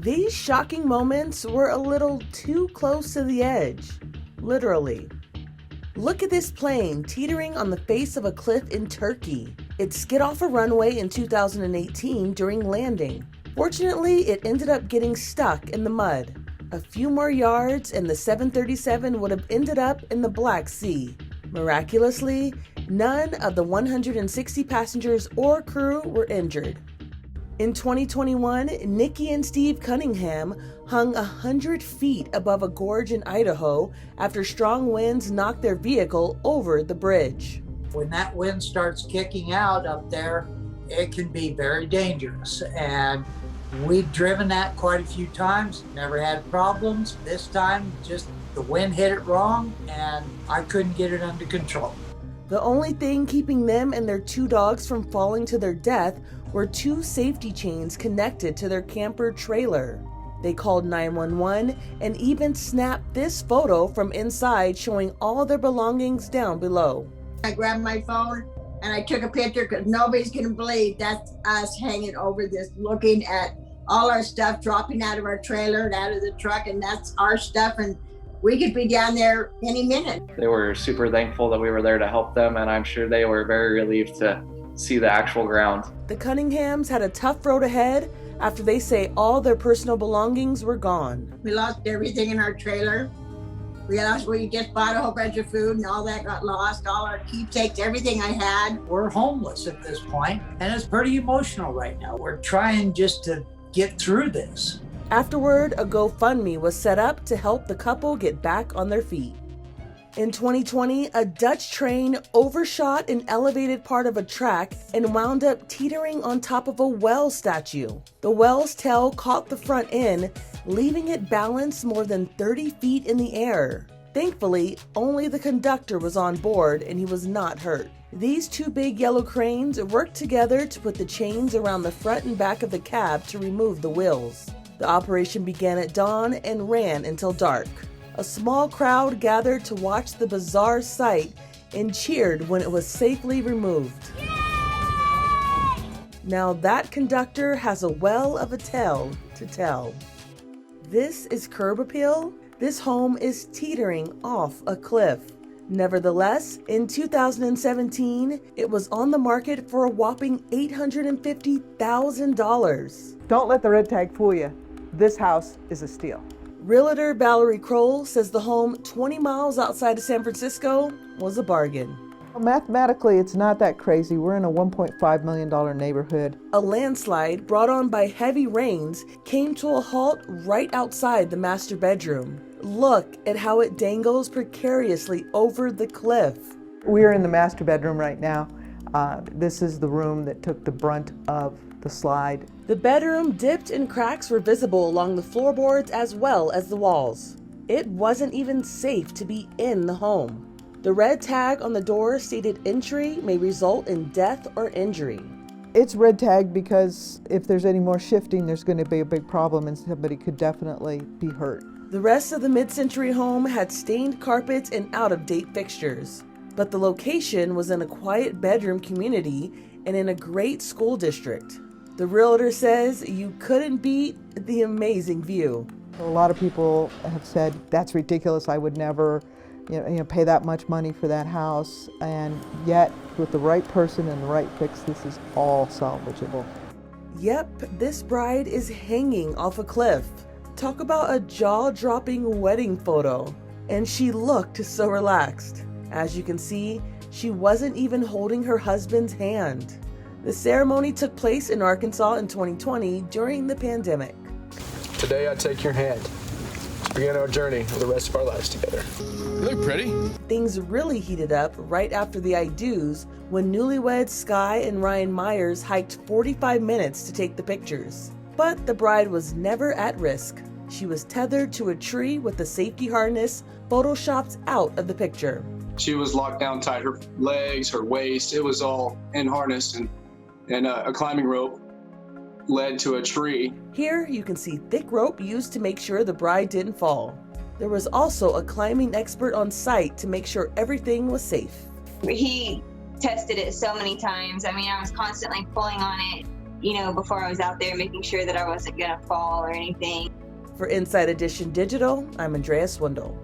These shocking moments were a little too close to the edge, literally. Look at this plane teetering on the face of a cliff in Turkey. It skid off a runway in 2018 during landing. Fortunately, it ended up getting stuck in the mud. A few more yards and the 737 would have ended up in the Black Sea. Miraculously, none of the 160 passengers or crew were injured. In 2021, Nikki and Steve Cunningham hung 100 feet above a gorge in Idaho after strong winds knocked their vehicle over the bridge. When that wind starts kicking out up there, it can be very dangerous. And we've driven that quite a few times, never had problems. This time, just the wind hit it wrong and I couldn't get it under control. The only thing keeping them and their 2 dogs from falling to their death were 2 safety chains connected to their camper trailer. They called 911 and even snapped this photo from inside showing all their belongings down below. I grabbed my phone and I took a picture because nobody's going to believe that's us hanging over this, looking at all our stuff dropping out of our trailer and out of the truck, and that's our stuff, and we could be down there any minute. They were super thankful that we were there to help them, and I'm sure they were very relieved to see the actual ground. The Cunninghams had a tough road ahead after they say all their personal belongings were gone. We lost everything in our trailer. We just bought a whole bunch of food and all that got lost, all our keepsakes, everything I had. We're homeless at this point, and it's pretty emotional right now. We're trying just to get through this. Afterward, a GoFundMe was set up to help the couple get back on their feet. In 2020, a Dutch train overshot an elevated part of a track and wound up teetering on top of a whale statue. The whale's tail caught the front end, leaving it balanced more than 30 feet in the air. Thankfully, only the conductor was on board and he was not hurt. These 2 big yellow cranes worked together to put the chains around the front and back of the cab to remove the wheels. The operation began at dawn and ran until dark. A small crowd gathered to watch the bizarre sight and cheered when it was safely removed. Yay! Now that conductor has a well of a tale to tell. This is curb appeal. This home is teetering off a cliff. Nevertheless, in 2017, it was on the market for a whopping $850,000. Don't let the red tag fool you. This house is a steal. Realtor Valerie Kroll says the home 20 miles outside of San Francisco was a bargain. Well, mathematically, it's not that crazy. We're in a $1.5 million neighborhood. A landslide brought on by heavy rains came to a halt right outside the master bedroom. Look at how it dangles precariously over the cliff. We're in the master bedroom right now. This is the room that took the brunt of the slide. The bedroom dipped and cracks were visible along the floorboards as well as the walls. It wasn't even safe to be in the home. The red tag on the door stated entry may result in death or injury. It's red tagged because if there's any more shifting, there's going to be a big problem and somebody could definitely be hurt. The rest of the mid-century home had stained carpets and out-of-date fixtures. But the location was in a quiet bedroom community and in a great school district. The realtor says you couldn't beat the amazing view. A lot of people have said, that's ridiculous, I would never pay that much money for that house. And yet, with the right person and the right fix, this is all salvageable. Yep, this bride is hanging off a cliff. Talk about a jaw-dropping wedding photo. And she looked so relaxed. As you can see, she wasn't even holding her husband's hand. The ceremony took place in Arkansas in 2020 during the pandemic. Today I take your hand to begin our journey of the rest of our lives together. You look pretty. Things really heated up right after the I do's when newlyweds Sky and Ryan Myers hiked 45 minutes to take the pictures. But the bride was never at risk. She was tethered to a tree with a safety harness photoshopped out of the picture. She was locked down tight, her legs, her waist, it was all in harness, and a climbing rope led to a tree. Here you can see thick rope used to make sure the bride didn't fall. There was also a climbing expert on site to make sure everything was safe. He tested it so many times. I mean, I was constantly pulling on it, before I was out there, making sure that I wasn't going to fall or anything. For Inside Edition Digital, I'm Andrea Swindall.